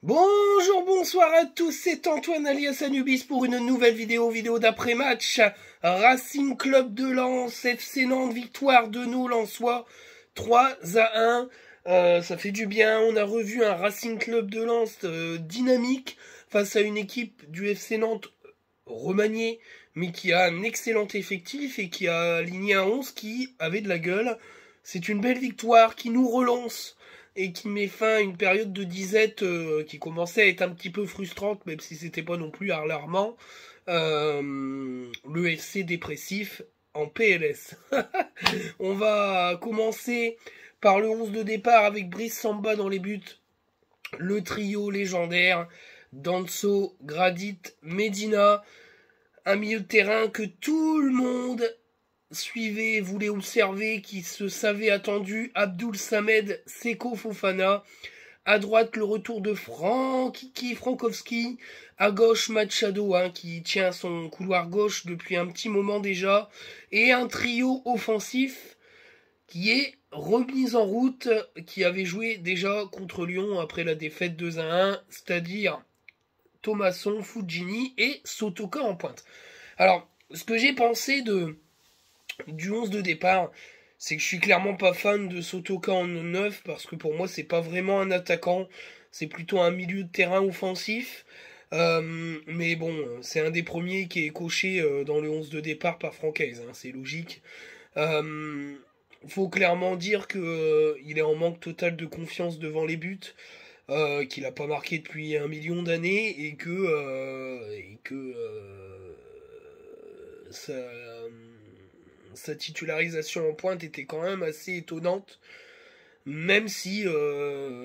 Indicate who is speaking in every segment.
Speaker 1: Bonjour, bonsoir à tous, c'est Antoine alias Anubis pour une nouvelle vidéo d'après-match. Racing Club de Lens, FC Nantes, victoire de nos Lensois, 3-1. Ça fait du bien, on a revu un Racing Club de Lens dynamique face à une équipe du FC Nantes remaniée, mais qui a un excellent effectif et qui a aligné un 11 qui avait de la gueule. C'est une belle victoire qui nous relance et qui met fin à une période de disette qui commençait à être un petit peu frustrante, même si c'était pas non plus alarmant. Le FC dépressif en PLS. On va commencer par le 11 de départ avec Brice Samba dans les buts. Le trio légendaire, Danso, Gradit, Medina. Un milieu de terrain que tout le monde suivait, voulait observer, qui se savait attendu, Abdoul Samed, Seko Fofana. À droite, le retour de Frankowski. À gauche, Machado, qui tient son couloir gauche depuis un petit moment déjà. Et un trio offensif qui est remis en route, qui avait joué déjà contre Lyon après la défaite 2-1, c'est-à-dire Thomasson, Fujini et Sotoka en pointe. Alors, ce que j'ai pensé du 11 de départ, c'est que je suis clairement pas fan de Sotoka en 9 parce que pour moi c'est pas vraiment un attaquant, c'est plutôt un milieu de terrain offensif. Mais bon, c'est un des premiers qui est coché dans le 11 de départ par Francaise, c'est logique. Faut clairement dire que il est en manque total de confiance devant les buts. Qu'il a pas marqué depuis 1 million d'années et que sa titularisation en pointe était quand même assez étonnante, même si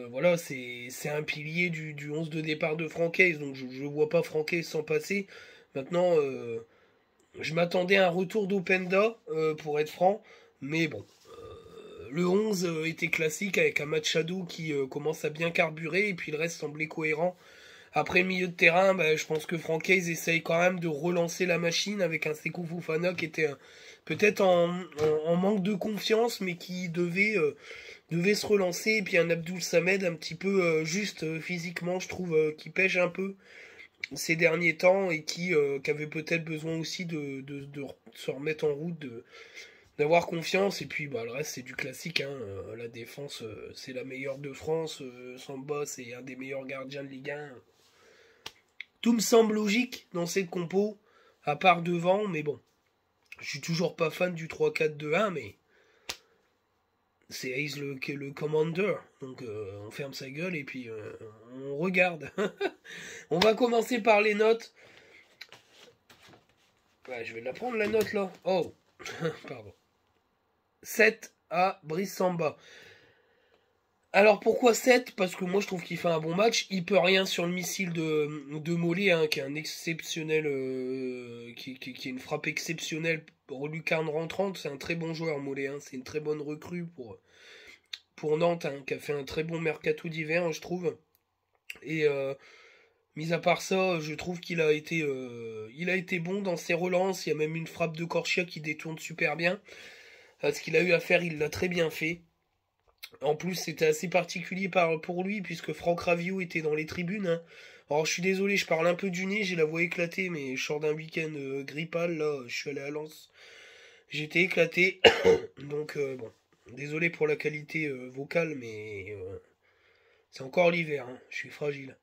Speaker 1: voilà, c'est un pilier du 11 de départ de Francaise, donc je vois pas Francaise s'en passer. Maintenant, je m'attendais à un retour d'Openda, pour être franc, mais bon. Le 11 était classique avec un Machado qui commence à bien carburer et puis le reste semblait cohérent. Après le milieu de terrain, je pense que Francaise essaye quand même de relancer la machine avec un Seko Fofana qui était peut-être en manque de confiance mais qui devait se relancer. Et puis un Abdoul Samed un petit peu juste physiquement, je trouve, qui pêche un peu ces derniers temps et qui avait peut-être besoin aussi de se remettre en route, d'avoir confiance. Et puis le reste c'est du classique, la défense c'est la meilleure de France, Samba c'est un des meilleurs gardiens de Ligue 1. Tout me semble logique dans cette compo, à part devant, mais bon, je suis toujours pas fan du 3-4-2-1, mais c'est Ace le commander, donc on ferme sa gueule et puis on regarde. On va commencer par les notes. Je vais la prendre la note là. Oh, pardon. 7 à Brice Samba. Alors pourquoi 7? Parce que moi je trouve qu'il fait un bon match. Il peut rien sur le missile de Mollet, qui est un exceptionnel, qui est une frappe exceptionnelle pour lucarne rentrante. C'est un très bon joueur Mollet, c'est une très bonne recrue pour Nantes, qui a fait un très bon mercato d'hiver, je trouve. Et mis à part ça, je trouve qu'il a été bon dans ses relances. Il y a même une frappe de Corchia qui détourne super bien. Ce qu'il a eu à faire, il l'a très bien fait. En plus, c'était assez particulier pour lui, puisque Franck Raviot était dans les tribunes. Alors, je suis désolé, je parle un peu du nez, j'ai la voix éclatée, mais je sors d'un week-end grippal, là, je suis allé à Lens. J'étais éclaté, donc bon, désolé pour la qualité vocale, mais c'est encore l'hiver, je suis fragile.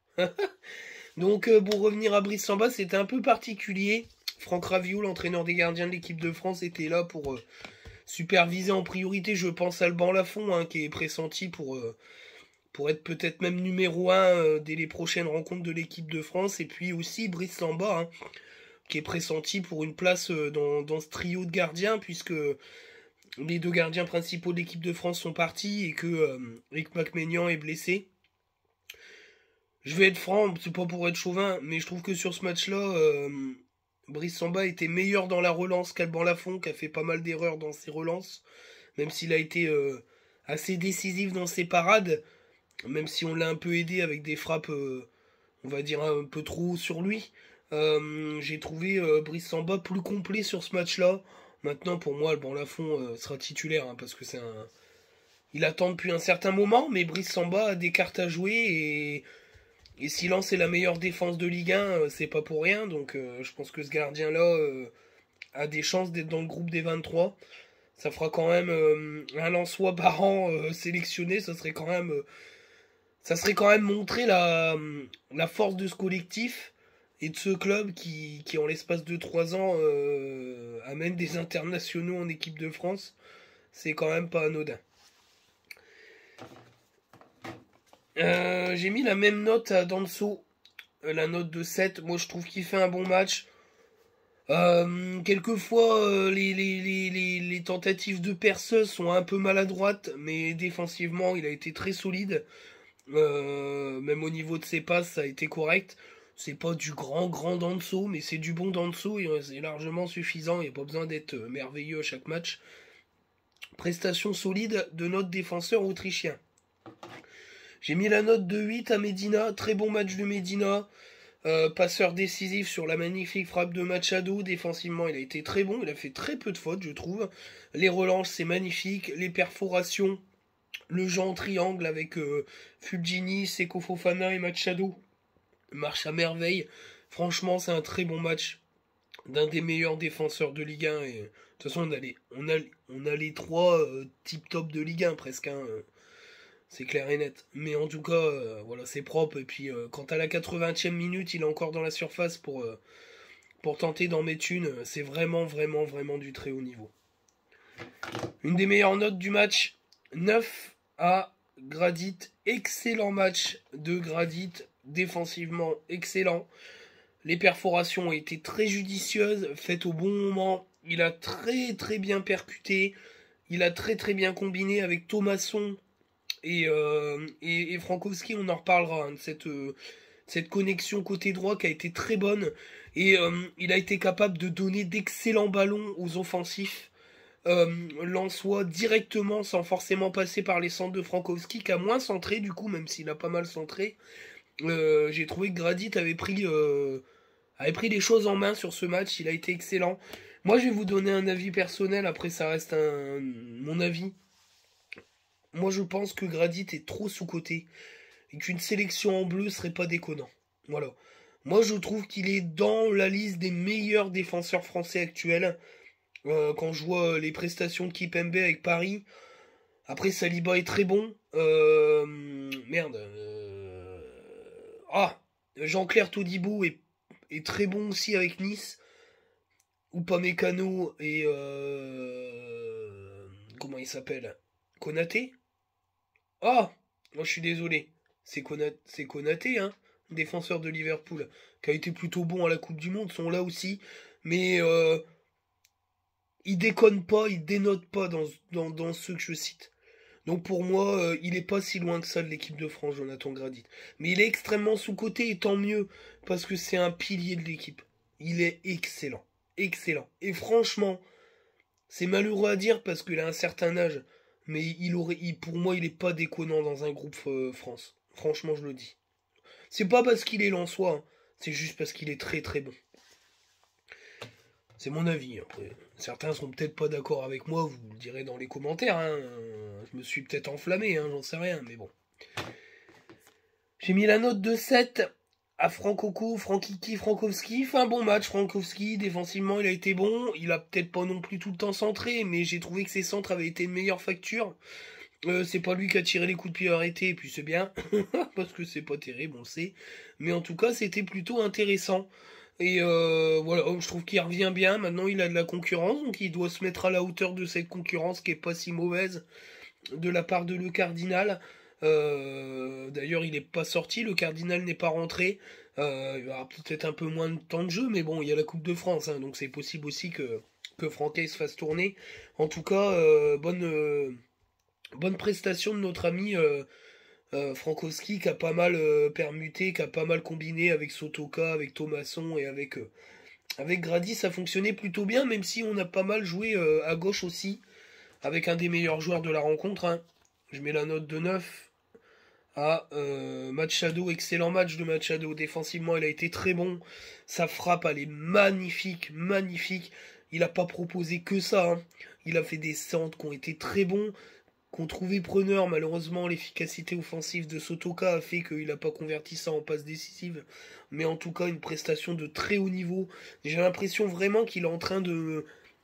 Speaker 1: Donc, pour revenir à Brice Samba, c'était un peu particulier. Franck Raviot, l'entraîneur des gardiens de l'équipe de France, était là pour superviser en priorité, je pense, Alban Lafont, qui est pressenti pour être peut-être même numéro 1 dès les prochaines rencontres de l'équipe de France. Et puis aussi Brice Samba, qui est pressenti pour une place dans ce trio de gardiens, puisque les 2 gardiens principaux de l'équipe de France sont partis et que Macmenian est blessé. Je vais être franc, c'est pas pour être chauvin, mais je trouve que sur ce match-là, Brice Samba était meilleur dans la relance qu'Alban Lafont, qui a fait pas mal d'erreurs dans ses relances, même s'il a été assez décisif dans ses parades, même si on l'a un peu aidé avec des frappes, on va dire un peu trop sur lui. J'ai trouvé Brice Samba plus complet sur ce match-là. Maintenant, pour moi, Alban Lafont sera titulaire, parce que il attend depuis un certain moment, mais Brice Samba a des cartes à jouer et Et si Lens est la meilleure défense de Ligue 1, c'est pas pour rien. Donc je pense que ce gardien-là a des chances d'être dans le groupe des 23. Ça fera quand même un Lensois par an sélectionné. Ça serait quand même montrer la force de ce collectif et de ce club qui en l'espace de 3 ans, amène des internationaux en équipe de France. C'est quand même pas anodin. J'ai mis la même note à Danso, la note de 7. Moi, je trouve qu'il fait un bon match. Quelquefois, les tentatives de perceuse sont un peu maladroites, mais défensivement, il a été très solide. Même au niveau de ses passes, ça a été correct. C'est pas du grand Danso, mais c'est du bon Danso et c'est largement suffisant. Il n'y a pas besoin d'être merveilleux à chaque match. Prestation solide de notre défenseur autrichien. J'ai mis la note de 8 à Medina. Très bon match de Medina. Passeur décisif sur la magnifique frappe de Machado. Défensivement, il a été très bon. Il a fait très peu de fautes, je trouve. Les relances, c'est magnifique. Les perforations, le jeu en triangle avec Fulgini, Seko Fofana et Machado marche à merveille. Franchement, c'est un très bon match d'un des meilleurs défenseurs de Ligue 1. Et, de toute façon, on a les trois tip top de Ligue 1 presque. Hein, c'est clair et net. Mais en tout cas, voilà, c'est propre. Et puis, quand à la 80e minute, il est encore dans la surface pour tenter d'en mettre une, c'est vraiment du très haut niveau. Une des meilleures notes du match, 9 à Gradit. Excellent match de Gradit. Défensivement, excellent. Les perforations ont été très judicieuses, faites au bon moment. Il a très bien percuté. Il a très bien combiné avec Thomasson et Frankowski. On en reparlera hein, de cette connexion côté droit qui a été très bonne. Et il a été capable de donner d'excellents ballons aux offensifs. Lensois directement sans forcément passer par les centres de Frankowski qui a moins centré du coup, même s'il a pas mal centré. J'ai trouvé que Gradit avait pris les choses en main sur ce match. Il a été excellent. Moi, je vais vous donner un avis personnel. Après, ça reste mon avis. Moi, je pense que Gradit est trop sous-coté et qu'une sélection en bleu serait pas déconnant. Voilà. Moi, je trouve qu'il est dans la liste des meilleurs défenseurs français actuels. Quand je vois les prestations de Kipembe avec Paris. Après, Saliba est très bon. Merde. Jean-Claire Todibou est très bon aussi avec Nice. Ou Upamecano et comment il s'appelle, Konaté. Moi je suis désolé. C'est Konaté, hein, défenseur de Liverpool, qui a été plutôt bon à la Coupe du Monde, sont là aussi. Mais il déconne pas, il dénote pas dans ceux que je cite. Donc pour moi, il est pas si loin que ça de l'équipe de France, Jonathan Gradit. Mais il est extrêmement sous-coté et tant mieux, parce que c'est un pilier de l'équipe. Il est excellent. Excellent. Et franchement, c'est malheureux à dire parce qu'il a un certain âge. Mais pour moi, il est pas déconnant dans un groupe France. Franchement, je le dis. C'est pas parce qu'il est lensois, hein. C'est juste parce qu'il est très bon. C'est mon avis. Après, certains sont peut-être pas d'accord avec moi, vous le direz dans les commentaires. Hein. Je me suis peut-être enflammé, hein, j'en sais rien, mais bon. J'ai mis la note de 7 à Frankowski. Fait un bon match, Frankowski. Défensivement, il a été bon. Il a peut-être pas non plus tout le temps centré, mais j'ai trouvé que ses centres avaient été de meilleure facture. C'est pas lui qui a tiré les coups de pied arrêtés, et puis c'est bien. Parce que c'est pas terrible, on le sait. Mais en tout cas, c'était plutôt intéressant. Et voilà, je trouve qu'il revient bien. Maintenant, il a de la concurrence, donc il doit se mettre à la hauteur de cette concurrence qui est pas si mauvaise de la part de Le Cardinal. D'ailleurs, il n'est pas sorti, Le Cardinal n'est pas rentré. Il y aura peut-être un peu moins de temps de jeu, mais bon, il y a la Coupe de France, hein, donc c'est possible aussi que Franquet se fasse tourner. En tout cas, bonne prestation de notre ami Frankowski qui a pas mal permuté, qui a pas mal combiné avec Sotoka, avec Thomasson et avec Grady. Ça fonctionnait plutôt bien, même si on a pas mal joué à gauche aussi, avec un des meilleurs joueurs de la rencontre. Hein. Je mets la note de 9 à Machado. Excellent match de Machado. Défensivement, il a été très bon. Sa frappe, elle est magnifique. Il n'a pas proposé que ça. Hein. Il a fait des centres qui ont été très bons. qu'on trouvait preneur. Malheureusement, l'efficacité offensive de Sotoka a fait qu'il n'a pas converti ça en passe décisive. Mais en tout cas, une prestation de très haut niveau. J'ai l'impression vraiment qu'il est en train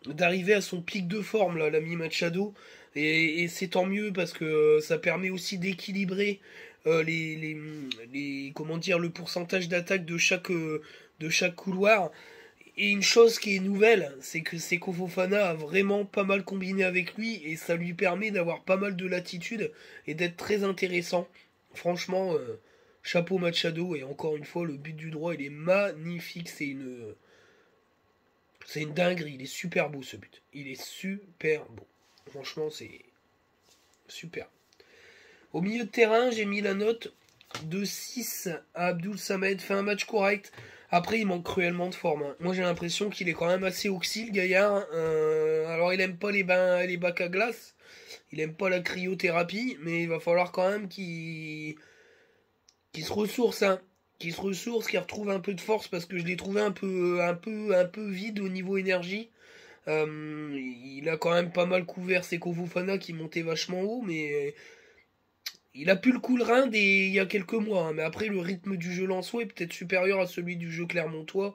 Speaker 1: d'arriver à son pic de forme, là, l'ami Machado. Et c'est tant mieux parce que ça permet aussi d'équilibrer comment dire, le pourcentage d'attaque de chaque couloir. Et une chose qui est nouvelle, c'est que Seko Fofana a vraiment pas mal combiné avec lui et ça lui permet d'avoir pas mal de latitude et d'être très intéressant. Franchement, chapeau Machado, et encore une fois, le but du droit, il est magnifique, c'est une dinguerie, il est super beau ce but. Il est super beau. Franchement, c'est super. Au milieu de terrain, j'ai mis la note de 6 à Abdul Samed. Fait un match correct. Après, il manque cruellement de forme. Hein. Moi, j'ai l'impression qu'il est quand même assez oxy, le gaillard. Alors, il aime pas les bacs à glace. Il aime pas la cryothérapie. Mais il va falloir quand même qu'il se ressource. Hein. Qu'il se ressource, qu'il retrouve un peu de force. Parce que je l'ai trouvé un peu vide au niveau énergie. Il a quand même pas mal couvert Seko Fofana qui montait vachement haut. Mais il a pu le coup le rein il y a quelques mois, hein, mais après le rythme du jeu lensois est peut-être supérieur à celui du jeu clermontois.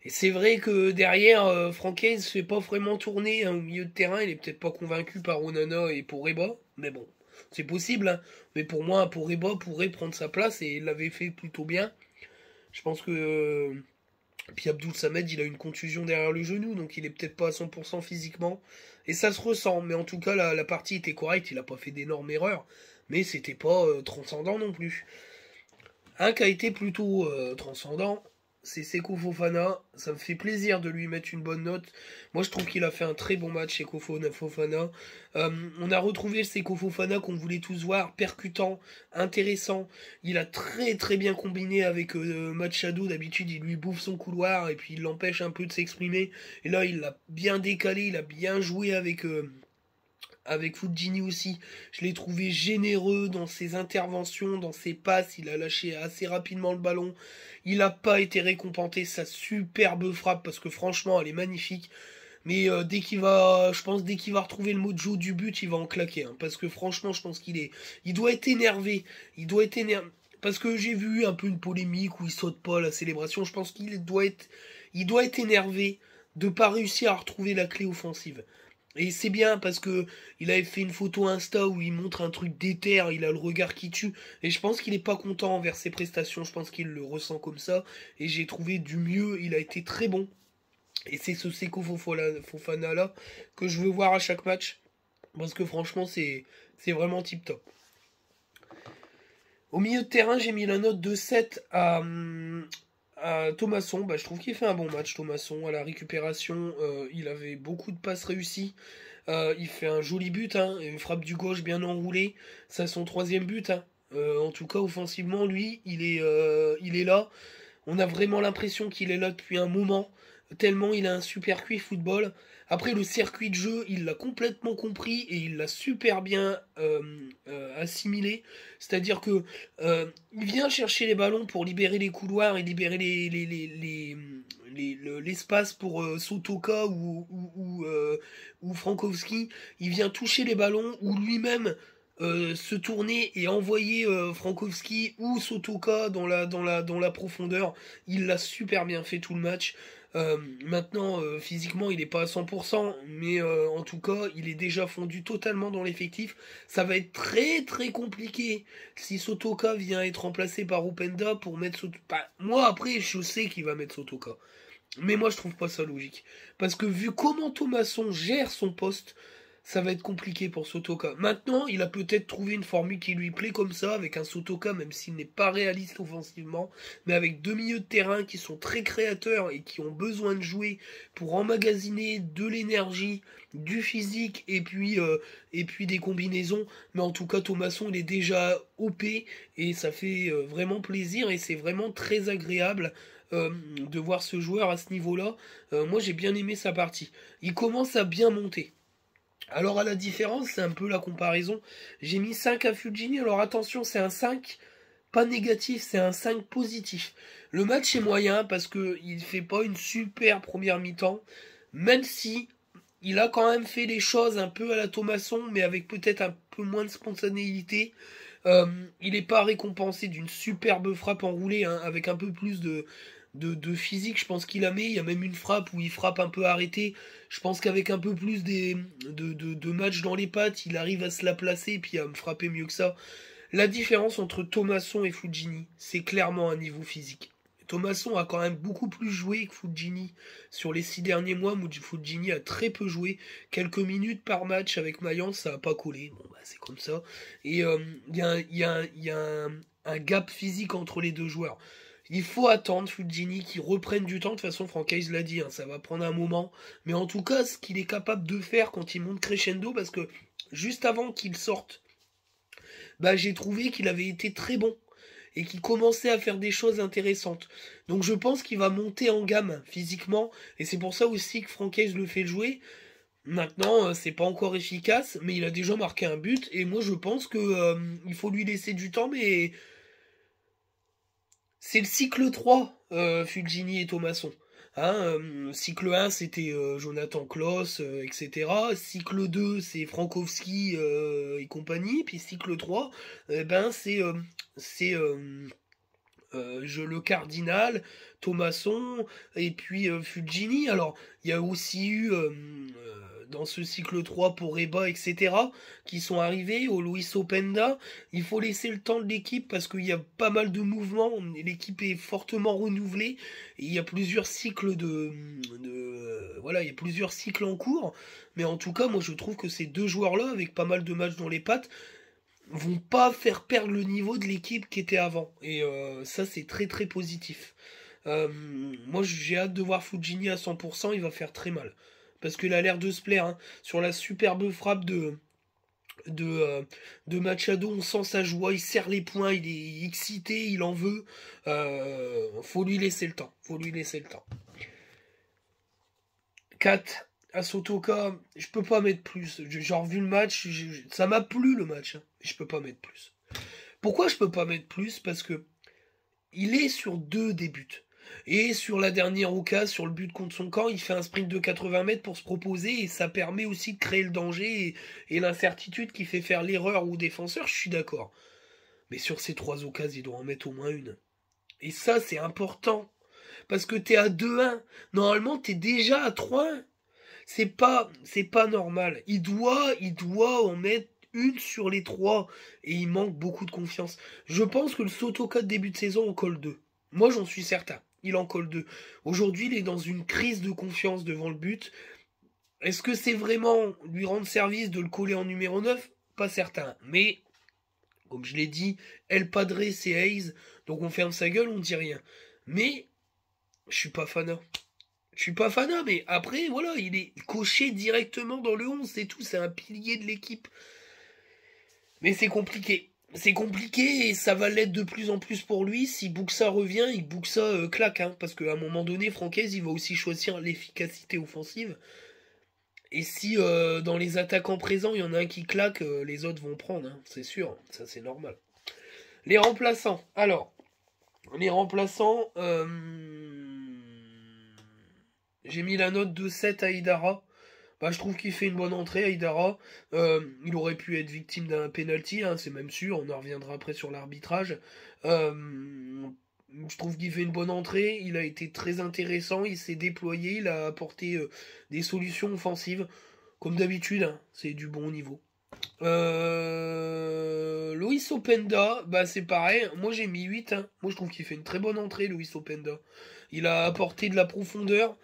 Speaker 1: Et c'est vrai que derrière, Francaise fait pas vraiment tourner hein, au milieu de terrain, il est peut-être pas convaincu par Onana et Poreba, mais bon, c'est possible. Hein. Mais pour moi, Poreba pourrait prendre sa place et il l'avait fait plutôt bien. Je pense que... Puis Abdul Samed, il a une contusion derrière le genou, donc il est peut-être pas à 100% physiquement. Et ça se ressent, mais en tout cas, la partie était correcte, il a pas fait d'énormes erreurs. Mais c'était pas transcendant non plus. Un qui a été plutôt transcendant, c'est Seko Fofana. Ça me fait plaisir de lui mettre une bonne note. Moi, je trouve qu'il a fait un très bon match, Seko Fofana. On a retrouvé Seko Fofana qu'on voulait tous voir, percutant, intéressant. Il a très très bien combiné avec Machado. D'habitude, il lui bouffe son couloir et puis il l'empêche un peu de s'exprimer. Et là, il l'a bien décalé, il a bien joué avec Fujini aussi. Je l'ai trouvé généreux dans ses interventions, dans ses passes. Il a lâché assez rapidement le ballon. Il n'a pas été récompensé sa superbe frappe parce que franchement, elle est magnifique. Mais dès qu'il va retrouver le mojo du but, il va en claquer. Hein, parce que franchement, je pense il doit être énervé. Il doit être énervé. Parce que j'ai vu un peu une polémique où il saute pas à la célébration. Je pense il doit être énervé de pas réussir à retrouver la clé offensive. Et c'est bien parce que il avait fait une photo Insta où il montre un truc d'éther, il a le regard qui tue. Et je pense qu'il est pas content envers ses prestations, je pense qu'il le ressent comme ça. Et j'ai trouvé du mieux, il a été très bon. Et c'est ce Seko Fofana là que je veux voir à chaque match. Parce que franchement c'est vraiment tip top. Au milieu de terrain, j'ai mis la note de 7 à Thomasson. Bah, je trouve qu'il fait un bon match, Thomasson. À la récupération, il avait beaucoup de passes réussies. Il fait un joli but, hein, une frappe du gauche bien enroulée. C'est son troisième but. Hein. En tout cas, offensivement, lui, il est là. On a vraiment l'impression qu'il est là depuis un moment, tellement il a un super QI football. Après, le circuit de jeu, il l'a complètement compris et il l'a super bien assimilé. C'est-à-dire que il vient chercher les ballons pour libérer les couloirs et libérer l'espace pour Sotoka ou Frankowski. Il vient toucher les ballons ou lui-même se tourner et envoyer Frankowski ou Sotoka dans la profondeur. Il l'a super bien fait tout le match. Maintenant, physiquement, il n'est pas à 100%, mais en tout cas, il est déjà fondu totalement dans l'effectif. Ça va être très très compliqué si Sotoka vient être remplacé par Openda pour mettre Sotoka. Bah, moi, après, je sais qu'il va mettre Sotoka. Mais moi, je trouve pas ça logique. Parce que vu comment Thomasson gère son poste, ça va être compliqué pour Sotoka. Maintenant, il a peut-être trouvé une formule qui lui plaît comme ça, avec un Sotoka, même s'il n'est pas réaliste offensivement, mais avec deux milieux de terrain qui sont très créateurs et qui ont besoin de jouer pour emmagasiner de l'énergie, du physique et puis des combinaisons. Mais en tout cas, Thomasson, il est déjà OP et ça fait vraiment plaisir et c'est vraiment très agréable de voir ce joueur à ce niveau-là. Moi, j'ai bien aimé sa partie. Il commence à bien monter. Alors à la différence, c'est un peu la comparaison. J'ai mis 5 à Fulgini. Alors attention, c'est un 5 pas négatif, c'est un 5 positif. Le match est moyen parce qu'il ne fait pas une super première mi-temps. Même si il a quand même fait les choses un peu à la Thomasson, mais avec peut-être un peu moins de spontanéité. Il n'est pas récompensé d'une superbe frappe enroulée, hein, avec un peu plus de physique, je pense qu'il a mis. Il y a même une frappe où il frappe un peu arrêté. Je pense qu'avec un peu plus de match dans les pattes, il arrive à se la placer et puis à me frapper mieux que ça. La différence entre Thomasson et Fujini, c'est clairement un niveau physique. Thomasson a quand même beaucoup plus joué que Fujini sur les 6 derniers mois. Fujini a très peu joué, quelques minutes par match avec Mayence, ça n'a pas collé. Bon, bah, c'est comme ça. Et il y a un gap physique entre les deux joueurs. Il faut attendre Fujini qui reprenne du temps. De toute façon, Franck Hayes l'a dit, hein, ça va prendre un moment. Mais en tout cas, ce qu'il est capable de faire quand il monte crescendo, parce que juste avant qu'il sorte, bah, j'ai trouvé qu'il avait été très bon et qu'il commençait à faire des choses intéressantes. Donc je pense qu'il va monter en gamme physiquement, et c'est pour ça aussi que Franck Hayes le fait jouer. Maintenant, c'est pas encore efficace, mais il a déjà marqué un but, et moi je pense que il faut lui laisser du temps, mais c'est le cycle 3, Fulgini et Thomasson. Hein, cycle 1, c'était Jonathan Klaus, etc. Cycle 2, c'est Frankowski et compagnie. Puis cycle 3, ben, c'est le Cardinal, Thomasson, et puis Fulgini. Alors, il y a aussi eu, dans ce cycle 3 pour Reba, etc., qui sont arrivés, au Luis Openda. Il faut laisser le temps de l'équipe parce qu'il y a pas mal de mouvements, l'équipe est fortement renouvelée, et il y a plusieurs cycles voilà, il y a plusieurs cycles en cours, mais en tout cas, moi je trouve que ces deux joueurs-là, avec pas mal de matchs dans les pattes, vont pas faire perdre le niveau de l'équipe qui était avant. Et ça, c'est très très positif. Moi, j'ai hâte de voir Fujini à 100%, il va faire très mal. Parce qu'il a l'air de se plaire, hein. Sur la superbe frappe de, euh, de Machado, on sent sa joie, il serre les poings, il est excité, il en veut. Faut lui laisser le temps. Faut lui laisser le temps. 4 à Sotoka, je peux pas mettre plus. J'ai revu le match, ça m'a plu le match, hein. Je peux pas mettre plus. Pourquoi je peux pas mettre plus? Parce que il est sur deux des buts. Et sur la dernière occasion, sur le but contre son camp, il fait un sprint de 80 mètres pour se proposer et ça permet aussi de créer le danger et l'incertitude qui fait faire l'erreur au défenseur, je suis d'accord. Mais sur ces trois occasions, il doit en mettre au moins une. Et ça, c'est important. Parce que t'es à 2-1. Normalement, t'es déjà à 3-1. C'est pas normal. Il doit en mettre une sur les trois. Et il manque beaucoup de confiance. Je pense que le Sotoka de début de saison en colle 2. Moi, j'en suis certain. Il en colle 2. Aujourd'hui, il est dans une crise de confiance devant le but. Est-ce que c'est vraiment lui rendre service de le coller en numéro 9? Pas certain. Mais, comme je l'ai dit, El Padre, c'est Hayes. Donc on ferme sa gueule, on dit rien. Mais, je suis pas fanat. Je suis pas fanat, mais après, voilà, il est coché directement dans le 11, c'est tout, c'est un pilier de l'équipe. Mais c'est compliqué. C'est compliqué et ça va l'être de plus en plus pour lui. Si Buxa revient, il Buxa claque, hein, parce qu'à un moment donné, Francaise, il va aussi choisir l'efficacité offensive. Et si dans les attaquants présents, il y en a un qui claque, les autres vont prendre, hein, c'est sûr, ça c'est normal. Les remplaçants. Alors, les remplaçants, j'ai mis la note de 7 à Idara. Bah, je trouve qu'il fait une bonne entrée à Idara. Il aurait pu être victime d'un penalty, hein, c'est même sûr. On en reviendra après sur l'arbitrage. Je trouve qu'il fait une bonne entrée. Il a été très intéressant. Il s'est déployé. Il a apporté des solutions offensives. Comme d'habitude, hein, c'est du bon niveau. Luis Openda, bah c'est pareil, moi j'ai mis 8, hein. Moi je trouve qu'il fait une très bonne entrée, Luis Openda. Il a apporté de la profondeur.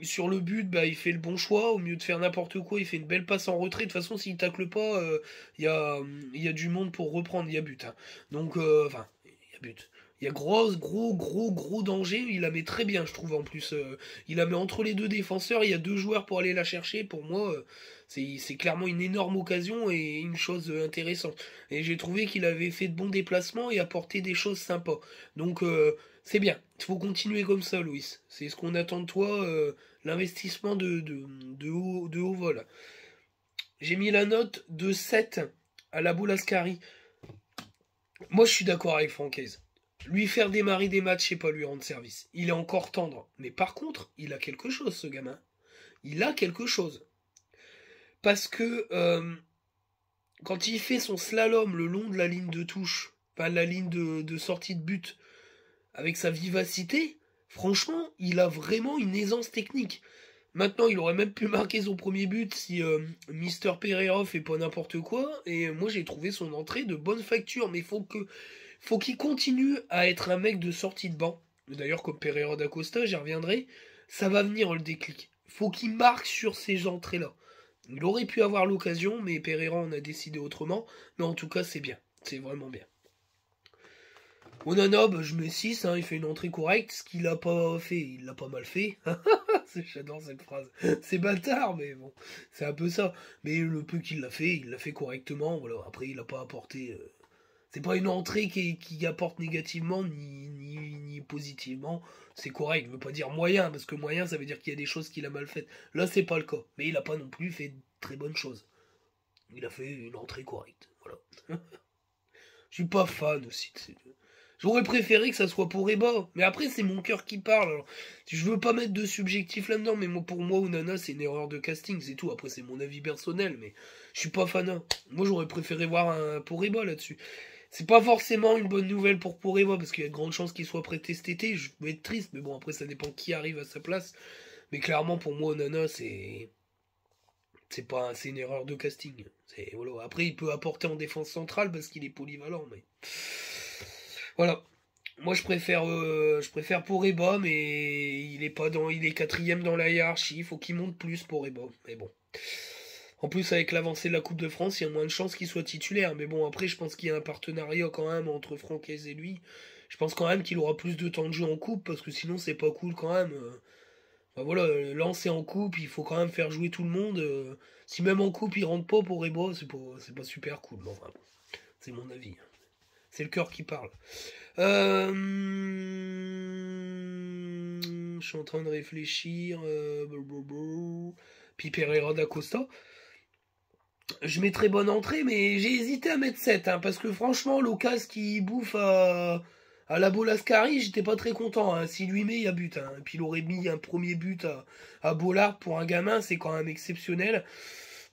Speaker 1: Sur le but, bah il fait le bon choix. Au mieux de faire n'importe quoi, il fait une belle passe en retrait. De toute façon, s'il tacle pas, il y a du monde pour reprendre, il y a but, hein. Donc, enfin, il y a but. Il y a gros danger. Il la met très bien, je trouve, en plus. Il la met entre les deux défenseurs. Il y a deux joueurs pour aller la chercher. Pour moi, c'est clairement une énorme occasion et une chose intéressante. Et j'ai trouvé qu'il avait fait de bons déplacements et apporté des choses sympas. Donc, c'est bien. Il faut continuer comme ça, Louis. C'est ce qu'on attend de toi, l'investissement de haut vol. J'ai mis la note de 7 à la Boulascari. Moi, je suis d'accord avec Francaise. Lui faire démarrer des matchs, c'est pas lui rendre service. Il est encore tendre. Mais par contre, il a quelque chose, ce gamin. il a quelque chose. Parce que quand il fait son slalom le long de la ligne de touche, enfin la ligne de sortie de but, avec sa vivacité, franchement, il a vraiment une aisance technique. Maintenant, il aurait même pu marquer son premier but si Mister Pereira fait pas n'importe quoi. Et moi, j'ai trouvé son entrée de bonne facture. Mais faut qu'il continue à être un mec de sortie de banc. D'ailleurs, comme Pereira da Costa, j'y reviendrai. Ça va venir le déclic. Faut qu'il marque sur ces entrées-là. Il aurait pu avoir l'occasion, mais Pereira en a décidé autrement. Mais en tout cas, c'est bien. C'est vraiment bien. Onana, bah, je mets 6, hein, il fait une entrée correcte. Ce qu'il a pas fait, il l'a pas mal fait. J'adore cette phrase. C'est bâtard, mais bon, c'est un peu ça. Mais le peu qu'il l'a fait, il l'a fait correctement. Voilà. Après, il a pas apporté. C'est pas une entrée qui apporte négativement ni positivement. C'est correct. Je veux pas dire moyen, parce que moyen, ça veut dire qu'il y a des choses qu'il a mal faites. Là, c'est pas le cas. Mais il a pas non plus fait de très bonnes choses. Il a fait une entrée correcte. Voilà. Je suis pas fan aussi. J'aurais préféré que ça soit pour Eba. Mais après, c'est mon cœur qui parle. Alors, je veux pas mettre de subjectif là-dedans, mais pour moi, Onana, c'est une erreur de casting, c'est tout. Après, c'est mon avis personnel, mais je suis pas fan. Moi, j'aurais préféré voir un pour Eba là-dessus. C'est pas forcément une bonne nouvelle pour Eba, parce qu'il y a de grandes chances qu'il soit prêté cet été. Je vais être triste, mais bon, après, ça dépend qui arrive à sa place. Mais clairement, pour moi, Onana, c'est une erreur de casting. Voilà. Après, il peut apporter en défense centrale parce qu'il est polyvalent, mais voilà. Moi, je préfère Poreba, mais il est quatrième dans la hiérarchie. Il faut qu'il monte plus Poreba. Mais bon. En plus, avec l'avancée de la Coupe de France, il y a moins de chances qu'il soit titulaire. Mais bon, après, je pense qu'il y a un partenariat quand même entre Francaise et lui. Je pense quand même qu'il aura plus de temps de jeu en coupe, parce que sinon, c'est pas cool quand même. Enfin, voilà, lancer en coupe, il faut quand même faire jouer tout le monde. Si même en coupe, il rentre pas pour Eba, c'est pas super cool. Bon, enfin, c'est mon avis. C'est le cœur qui parle. Je suis en train de réfléchir. Puis Pereira da Costa. Je mettrais bonne entrée, mais j'ai hésité à mettre 7, hein, parce que franchement, l'occasion qui bouffe à la Bolascari, j'étais pas très content. Hein. S'il lui met, il y a but. Hein. Et puis il aurait mis un premier but à Bollard pour un gamin, c'est quand même exceptionnel.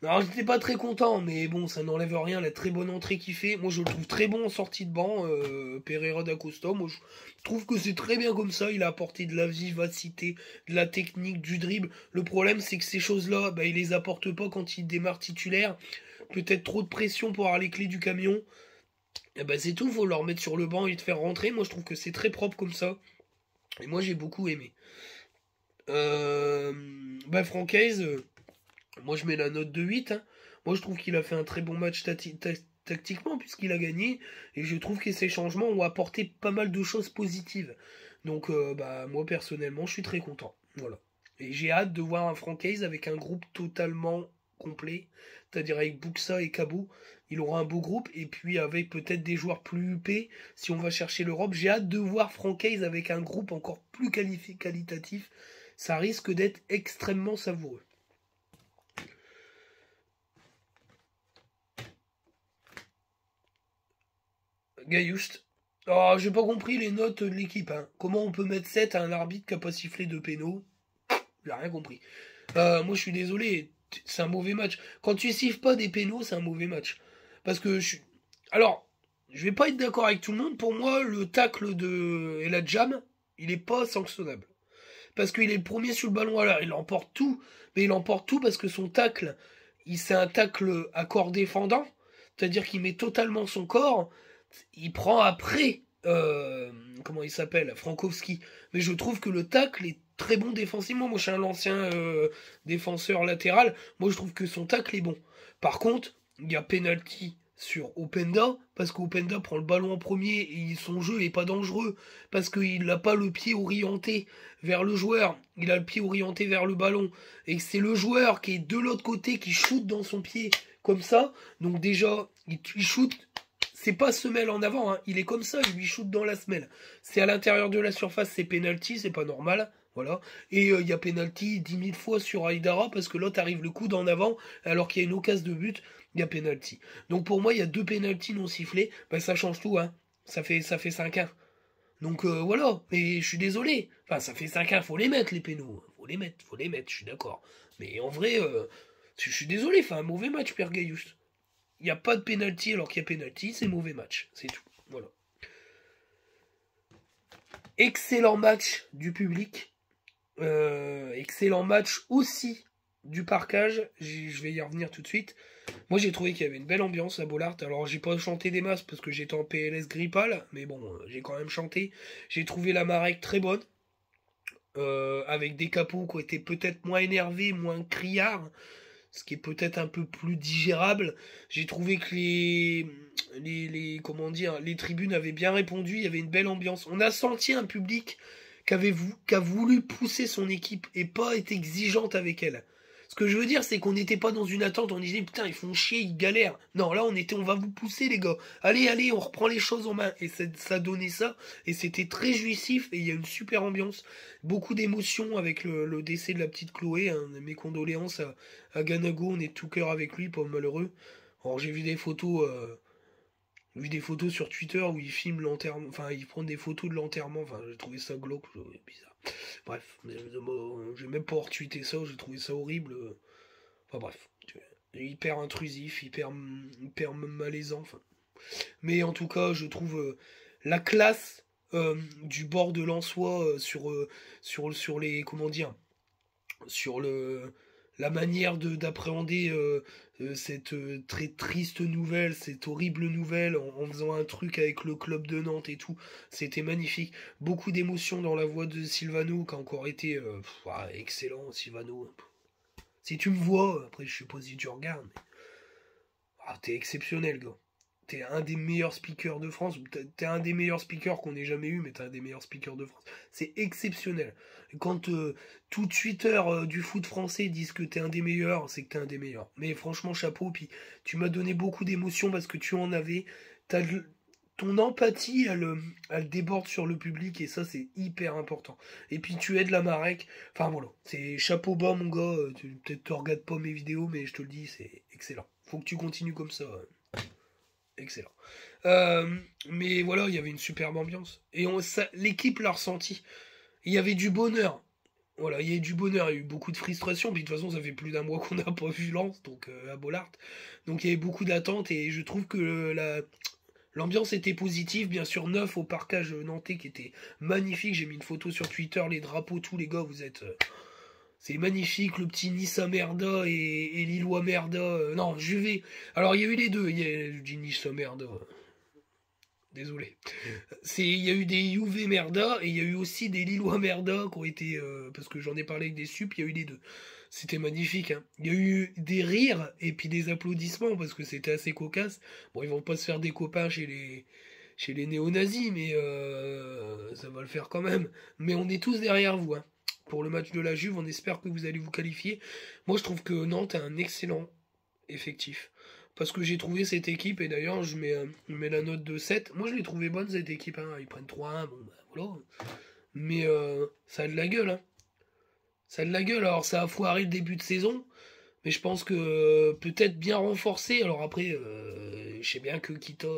Speaker 1: Alors j'étais pas très content, mais bon, ça n'enlève rien, la très bonne entrée qu'il fait. Moi je le trouve très bon en sortie de banc, Pereira da Costa. Moi je trouve que c'est très bien comme ça, il a apporté de la vivacité, de la technique, du dribble. Le problème c'est que ces choses-là, bah, il les apporte pas quand il démarre titulaire. Peut-être trop de pression pour avoir les clés du camion. Et bah c'est tout, faut le remettre sur le banc et te faire rentrer. Moi je trouve que c'est très propre comme ça. Et moi j'ai beaucoup aimé. Bah Francaise... moi, je mets la note de 8. Hein. Moi, je trouve qu'il a fait un très bon match tactiquement, puisqu'il a gagné. Et je trouve que ces changements ont apporté pas mal de choses positives. Donc, bah, moi, personnellement, je suis très content. Voilà. Et j'ai hâte de voir un Francaise avec un groupe totalement complet. C'est-à-dire avec Buxa et Cabou. Il aura un beau groupe. Et puis, avec peut-être des joueurs plus huppés, si on va chercher l'Europe. J'ai hâte de voir Francaise avec un groupe encore plus qualitatif. Ça risque d'être extrêmement savoureux. Gaillust. Oh, j'ai pas compris les notes de l'équipe. Hein. Comment on peut mettre 7 à un arbitre qui a pas sifflé de pénaux? J'ai rien compris. Moi, je suis désolé. C'est un mauvais match. Quand tu siffles pas des pénaux, c'est un mauvais match. Parce que je suis... Alors, je vais pas être d'accord avec tout le monde. Pour moi, le tacle de El Jam, il est pas sanctionnable. Parce qu'il est le premier sur le ballon. Alors, il emporte tout. Mais il emporte tout parce que son tacle, c'est un tacle à corps défendant. C'est-à-dire qu'il met totalement son corps. Il prend après, comment il s'appelle, Frankowski. Mais je trouve que le tacle est très bon défensivement. Moi, je suis un ancien défenseur latéral. Moi, je trouve que son tacle est bon. Par contre, il y a penalty sur Openda, parce qu'Openda prend le ballon en premier et son jeu est pas dangereux, parce qu'il n'a pas le pied orienté vers le joueur, il a le pied orienté vers le ballon, et c'est le joueur qui est de l'autre côté qui shoot dans son pied, comme ça, donc déjà, il shoot. C'est pas semelle en avant, hein. Il est comme ça, il lui shoot dans la semelle. C'est à l'intérieur de la surface, c'est penalty, c'est pas normal. Voilà. Et il y a penalty 10 000 fois sur Aïdara parce que l'autre arrive le coude en avant alors qu'il y a une occasion de but, il y a penalty. Donc pour moi, il y a 2 penalty non sifflés. Ben, ça change tout, hein. Ça fait 5-1. Donc voilà. Mais je suis désolé. Enfin, ça fait 5-1, faut les mettre les pénaux. faut les mettre, je suis d'accord. Mais en vrai, je suis désolé, fait un mauvais match, Pierre Gailloust. Il n'y a pas de pénalty alors qu'il y a pénalty, c'est mauvais match, c'est tout. Voilà. Excellent match du public. Excellent match aussi du parquage. Je vais y revenir tout de suite. Moi j'ai trouvé qu'il y avait une belle ambiance à Bollaert. Alors j'ai pas chanté des masses parce que j'étais en PLS grippal, mais bon, j'ai quand même chanté. J'ai trouvé la Marek très bonne. Avec des capots qui ont été peut-être moins énervés, moins criards, ce qui est peut-être un peu plus digérable. J'ai trouvé que comment dire, les tribunes avaient bien répondu, il y avait une belle ambiance. On a senti un public qui a voulu pousser son équipe et pas être exigeante avec elle. Ce que je veux dire, c'est qu'on n'était pas dans une attente, on disait putain, ils font chier, ils galèrent. Non, là, on va vous pousser, les gars. Allez, on reprend les choses en main. Et ça donnait ça, et c'était très jouissif, et il y a une super ambiance. Beaucoup d'émotions avec le décès de la petite Chloé. Hein. Mes condoléances à Ganago, on est tout cœur avec lui, pas malheureux. Alors, j'ai vu des photos. Vu des photos sur Twitter où il filme l'enterrement, enfin il prend des photos de l'enterrement, enfin j'ai trouvé ça glauque, bizarre. Bref, j'ai même pas retweeté ça, j'ai trouvé ça horrible. Enfin bref, hyper intrusif, hyper malaisant. Enfin. Mais en tout cas, je trouve la classe du bord de Lensois sur les, comment dire, sur la manière d'appréhender cette très triste nouvelle, cette horrible nouvelle, en faisant un truc avec le club de Nantes et tout. C'était magnifique. Beaucoup d'émotions dans la voix de Silvano, qui a encore été excellent, Silvano. Si tu me vois, après je sais pas si tu regardes, mais t'es exceptionnel, gars. T'es un des meilleurs speakers de France. T'es un des meilleurs speakers qu'on ait jamais eu, mais t'es un des meilleurs speakers de France. C'est exceptionnel. Quand tout Twitter du foot français disent que t'es un des meilleurs, c'est que t'es un des meilleurs. Mais franchement, chapeau. Puis tu m'as donné beaucoup d'émotions parce que tu en avais. Ton empathie, elle déborde sur le public et ça, c'est hyper important. Et puis tu aides la Marek. Enfin voilà, c'est chapeau bas, mon gars. Peut-être tu regardes pas mes vidéos, mais je te le dis, c'est excellent. Faut que tu continues comme ça. Excellent. Mais voilà, il y avait une superbe ambiance. Et l'équipe l'a ressenti. Il y avait du bonheur. Voilà, il y a eu du bonheur, il y a eu beaucoup de frustration, puis de toute façon ça fait plus d'un mois qu'on n'a pas vu Lens, donc à Bollaert. Donc il y avait beaucoup d'attentes et je trouve que l'ambiance était positive, bien sûr neuf au parcage nantais qui était magnifique. J'ai mis une photo sur Twitter, les drapeaux, tous les gars, vous êtes... c'est magnifique, le petit Nissa Merda et Lillois Merda. Non, Juvé. Alors, il y a eu les deux. Je dis Nissa Merda. Désolé. Il y a eu des Juve Merda et il y a eu aussi des Lillois Merda qui ont été... parce que j'en ai parlé avec des sups, il y a eu les deux. C'était magnifique. Hein. Il y a eu des rires et puis des applaudissements parce que c'était assez cocasse. Bon, ils vont pas se faire des copains chez les néo-nazis, mais ça va le faire quand même. Mais on est tous derrière vous. Hein. Pour le match de la Juve, on espère que vous allez vous qualifier. Moi, je trouve que Nantes a un excellent effectif. Parce que j'ai trouvé cette équipe, et d'ailleurs, je mets la note de 7. Moi, je l'ai trouvé bonne, cette équipe. Hein. Ils prennent 3-1, bon, bah, voilà. Mais ça a de la gueule. Hein. Ça a de la gueule. Alors, ça a foiré le début de saison. Mais je pense que peut-être bien renforcé. Alors après, je sais bien que Kita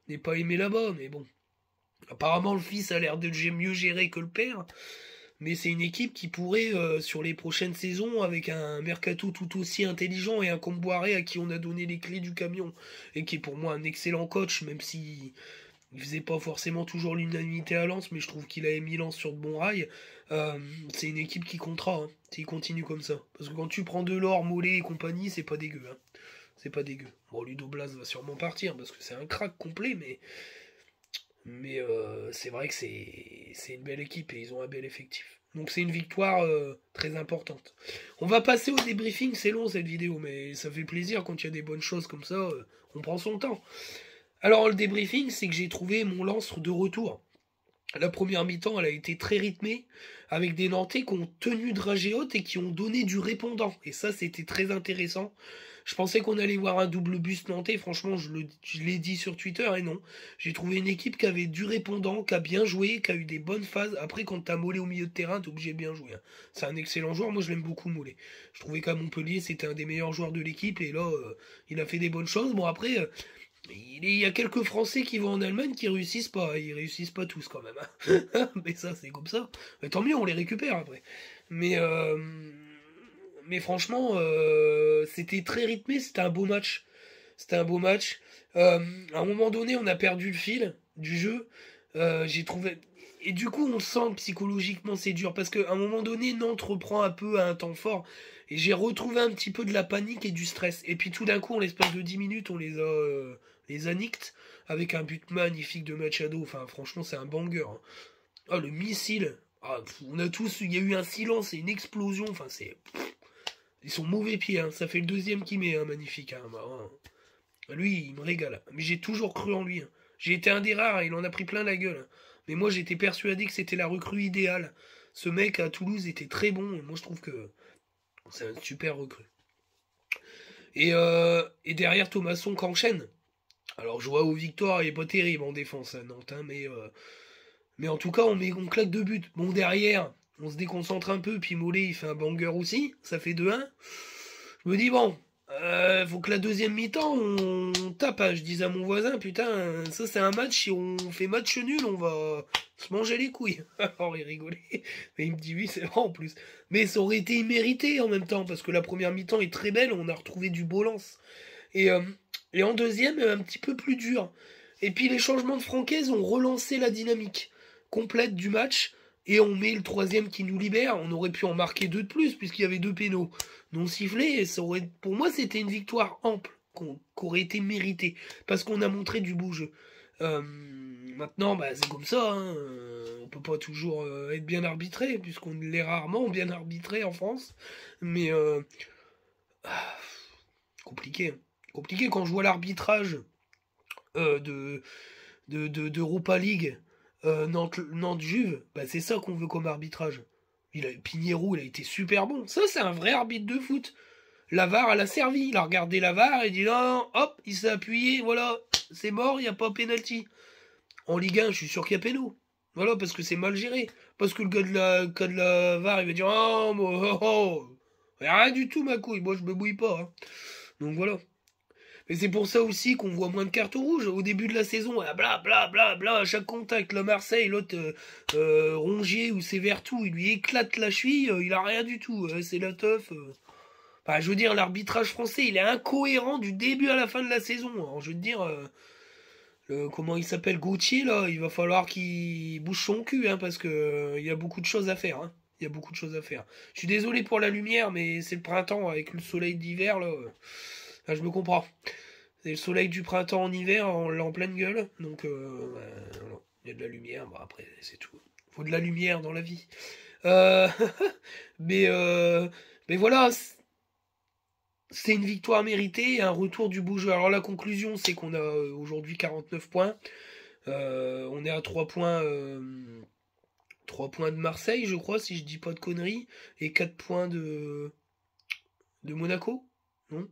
Speaker 1: n'est pas aimé là-bas, mais bon. Apparemment, le fils a l'air de mieux gérer que le père. Mais c'est une équipe qui pourrait, sur les prochaines saisons, avec un mercato tout aussi intelligent et un Comboiré à qui on a donné les clés du camion, et qui est pour moi un excellent coach, même si il faisait pas forcément toujours l'unanimité à Lens, mais je trouve qu'il a mis Lens sur de bons rails. C'est une équipe qui comptera, hein, s'il continue comme ça. Parce que quand tu prends Delors, Mollet et compagnie, c'est pas dégueu. Hein. C'est pas dégueu. Bon, Ludo Blas va sûrement partir, parce que c'est un crack complet, mais c'est vrai que c'est une belle équipe et ils ont un bel effectif. Donc c'est une victoire très importante. On va passer au débriefing, c'est long cette vidéo, mais ça fait plaisir quand il y a des bonnes choses comme ça, on prend son temps. Alors le débriefing, c'est que j'ai trouvé mon lance de retour. La première mi-temps, elle a été très rythmée, avec des Nantais qui ont tenu dragée haute et qui ont donné du répondant. Et ça, c'était très intéressant. Je pensais qu'on allait voir un double bus nantais, franchement, je l'ai dit sur Twitter, et non. J'ai trouvé une équipe qui avait du répondant, qui a bien joué, qui a eu des bonnes phases. Après, quand t'as Mollet au milieu de terrain, t'es obligé de bien jouer. Hein. C'est un excellent joueur, moi je l'aime beaucoup, Mollet. Je trouvais qu'à Montpellier, c'était un des meilleurs joueurs de l'équipe, et là, il a fait des bonnes choses. Bon, après... Il y a quelques Français qui vont en Allemagne qui réussissent pas. Ils réussissent pas tous quand même, hein. Mais ça, c'est comme ça. Mais tant mieux, on les récupère après. Mais, euh, mais franchement, c'était très rythmé. C'était un beau match. C'était un beau match. À un moment donné, on a perdu le fil du jeu. J'ai trouvé. Et du coup, on sent que psychologiquement c'est dur parce qu'à un moment donné, Nantes reprend un peu à un temps fort. Et j'ai retrouvé un petit peu de la panique et du stress. Et puis tout d'un coup, en l'espace de 10 minutes, on les a nicked avec un but magnifique de Machado. Enfin, franchement, c'est un banger, hein. Ah, le missile. Ah, on a tous. Il y a eu un silence et une explosion. Enfin, c'est. Ils sont mauvais pieds, hein. Ça fait le deuxième qui met, hein, magnifique, hein. Bah, hein. Lui, il me régale. Mais j'ai toujours cru en lui, hein. J'ai été un des rares, il en a pris plein la gueule, hein. Mais moi, j'étais persuadé que c'était la recrue idéale. Ce mec à Toulouse était très bon. Et moi, je trouve que c'est un super recrue. Et derrière, Thomasson qui enchaîne. Alors, Joao Victor, il est pas terrible en défense à Nantes, hein, mais en tout cas, on claque 2 buts. Bon, derrière, on se déconcentre un peu, puis Mollet, il fait un banger aussi. Ça fait 2-1. Je me dis, bon, faut que la deuxième mi-temps, on tape, hein. Je disais à mon voisin, putain, ça c'est un match, si on fait match nul, on va se manger les couilles. Alors il rigolait, mais il me dit, oui, c'est vrai en plus. Mais ça aurait été immérité en même temps, parce que la première mi-temps est très belle, on a retrouvé du beau lance. Et, euh, et en deuxième, un petit peu plus dur. Et puis les changements de Francaise ont relancé la dynamique complète du match. Et on met le troisième qui nous libère. On aurait pu en marquer 2 de plus, puisqu'il y avait 2 pénaux non sifflés. Et pour moi, c'était une victoire ample, qu'aurait été méritée. Parce qu'on a montré du beau jeu. Maintenant, bah, c'est comme ça, hein. On peut pas toujours être bien arbitré, puisqu'on l'est rarement bien arbitré en France. Mais ah, compliqué, hein. Compliqué quand je vois l'arbitrage de d'Europa League, Nantes-Juve, bah c'est ça qu'on veut comme arbitrage. Pignero, il a été super bon. Ça, c'est un vrai arbitre de foot. La VAR, elle a servi. Il a regardé la VAR et dit non, non, hop, il s'est appuyé, voilà, c'est mort, il n'y a pas penalty. En Ligue 1, je suis sûr qu'il y a péno. Voilà, parce que c'est mal géré. Parce que le gars de la VAR, il va dire oh, moi, oh, oh, rien du tout, ma couille, moi je me bouille pas, hein. Donc voilà. Mais c'est pour ça aussi qu'on voit moins de cartes rouges. Au début de la saison, bla bla bla bla, à chaque contact, le Marseille, l'autre Rongier ou c'est Vertou, il lui éclate la cheville, il a rien du tout, c'est la teuf. Enfin, je veux dire, l'arbitrage français, il est incohérent du début à la fin de la saison. Alors, je veux te dire, comment il s'appelle, Gauthier, là, il va falloir qu'il bouge son cul, hein, parce que il y a beaucoup de choses à faire, hein. Il y a beaucoup de choses à faire. Je suis désolé pour la lumière, mais c'est le printemps avec le soleil d'hiver, là. Là, je me comprends. C'est le soleil du printemps en hiver, on l'a en pleine gueule. Donc, voilà. Il y a de la lumière. Bon, après, c'est tout. Il faut de la lumière dans la vie. Euh, mais, euh, mais voilà, c'est une victoire méritée, un retour du beau jeu. Alors, la conclusion, c'est qu'on a aujourd'hui 49 points. On est à 3 points, 3 points de Marseille, je crois, si je dis pas de conneries. Et 4 points de Monaco. Non?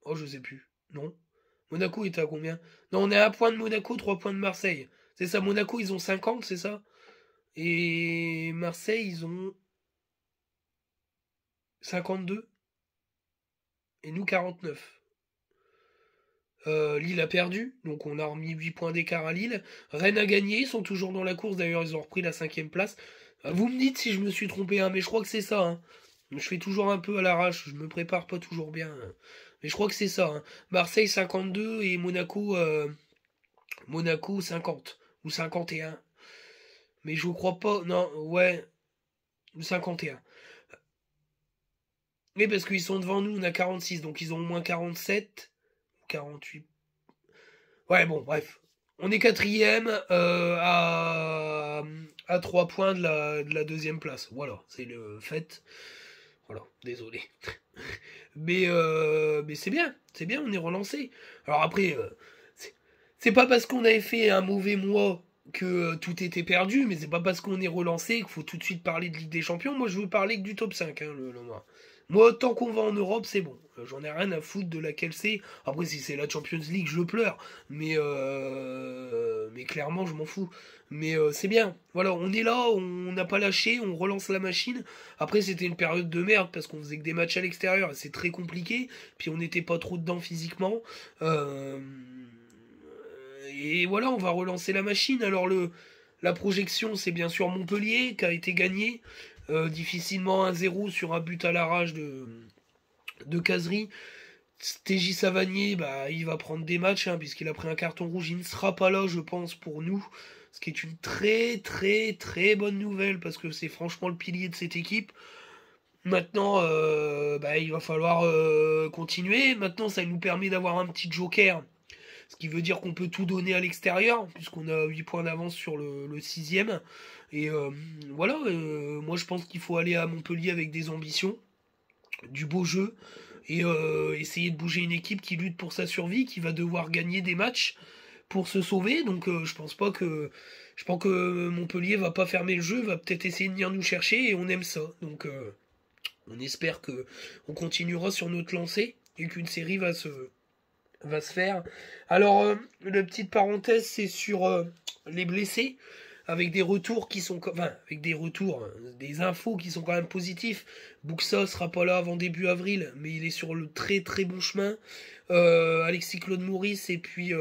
Speaker 1: Oh, je sais plus. Non. Monaco était à combien? Non, on est à 1 point de Monaco, 3 points de Marseille. C'est ça, Monaco, ils ont 50, c'est ça? Et Marseille, ils ont 52. Et nous, 49. Lille a perdu, donc on a remis 8 points d'écart à Lille. Rennes a gagné, ils sont toujours dans la course, d'ailleurs ils ont repris la 5e place. Vous me dites si je me suis trompé, hein, mais je crois que c'est ça, hein. Je fais toujours un peu à l'arrache, je me prépare pas toujours bien, hein. Mais je crois que c'est ça, hein. Marseille 52 et Monaco 50 ou 51. Mais je crois pas. Non, ouais, 51. Mais parce qu'ils sont devant nous, on a 46, donc ils ont au moins 47 ou 48. Ouais, bon, bref. On est quatrième à 3 points de la deuxième place. Voilà, c'est le fait. Voilà, désolé. Mais c'est bien, on est relancé. Alors après, c'est pas parce qu'on avait fait un mauvais mois que tout était perdu, mais c'est pas parce qu'on est relancé qu'il faut tout de suite parler de Ligue des Champions. Moi, je veux parler que du top 5, hein, le mois. Moi, tant qu'on va en Europe, c'est bon. J'en ai rien à foutre de laquelle c'est. Après, si c'est la Champions League, je pleure. Mais clairement, je m'en fous. Mais c'est bien. Voilà, on est là, on n'a pas lâché, on relance la machine. Après, c'était une période de merde parce qu'on faisait que des matchs à l'extérieur et c'est très compliqué. Puis on n'était pas trop dedans physiquement. Euh, Et voilà, on va relancer la machine. Alors la projection, c'est bien sûr Montpellier qui a été gagné. Difficilement 1-0 sur un but à l'arrache de Cazerie. TJ Savanier, bah, il va prendre des matchs, hein, puisqu'il a pris un carton rouge. Il ne sera pas là, je pense, pour nous. Ce qui est une très très très bonne nouvelle, parce que c'est franchement le pilier de cette équipe. Maintenant, bah, il va falloir continuer. Maintenant, ça nous permet d'avoir un petit joker. Ce qui veut dire qu'on peut tout donner à l'extérieur, puisqu'on a 8 points d'avance sur le 6ème. Et voilà, moi je pense qu'il faut aller à Montpellier avec des ambitions, du beau jeu, et essayer de bouger une équipe qui lutte pour sa survie, qui va devoir gagner des matchs pour se sauver. Donc je pense que Montpellier va pas fermer le jeu, va peut-être essayer de venir nous chercher, et on aime ça. Donc on espère que on continuera sur notre lancée et qu'une série va se faire. Alors, la petite parenthèse, c'est sur les blessés, avec des retours qui sont... Enfin, avec des retours, hein, des infos qui sont quand même positifs. Buxa sera pas là avant début avril, mais il est sur le très très bon chemin. Alexis Claude Maurice et puis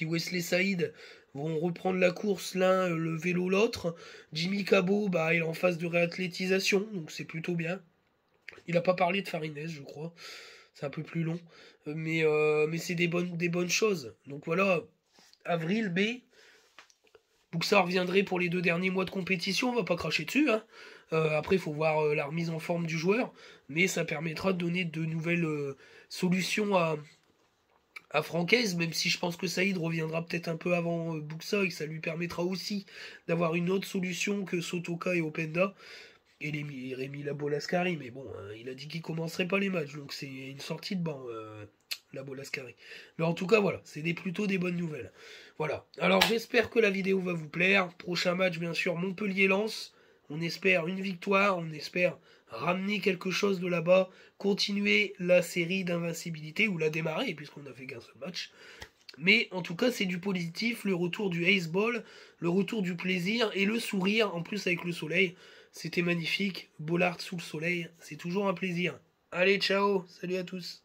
Speaker 1: Wesley Saïd vont reprendre la course, l'un, le vélo l'autre. Jimmy Cabot, bah, il est en phase de réathlétisation, donc c'est plutôt bien. Il n'a pas parlé de Farines, je crois. C'est un peu plus long. Mais c'est des bonnes choses. Donc voilà, avril, B. Buxa reviendrait pour les 2 derniers mois de compétition, on va pas cracher dessus. Hein. Après, il faut voir la remise en forme du joueur. Mais ça permettra de donner de nouvelles solutions à Francaise, même si je pense que Saïd reviendra peut-être un peu avant Buxa et que ça lui permettra aussi d'avoir une autre solution que Sotoka et Openda. Et Rémi Labolascari, mais bon, il a dit qu'il commencerait pas les matchs, donc c'est une sortie de banc, Labolascari. Mais en tout cas, voilà, c'est plutôt des bonnes nouvelles. Voilà, alors j'espère que la vidéo va vous plaire. Prochain match, bien sûr, Montpellier-Lens. On espère une victoire, on espère ramener quelque chose de là-bas, continuer la série d'invincibilité, ou la démarrer, puisqu'on a fait qu'un seul match. Mais en tout cas, c'est du positif, le retour du baseball, le retour du plaisir et le sourire, en plus avec le soleil. C'était magnifique. Bollard sous le soleil, c'est toujours un plaisir. Allez, ciao, salut à tous.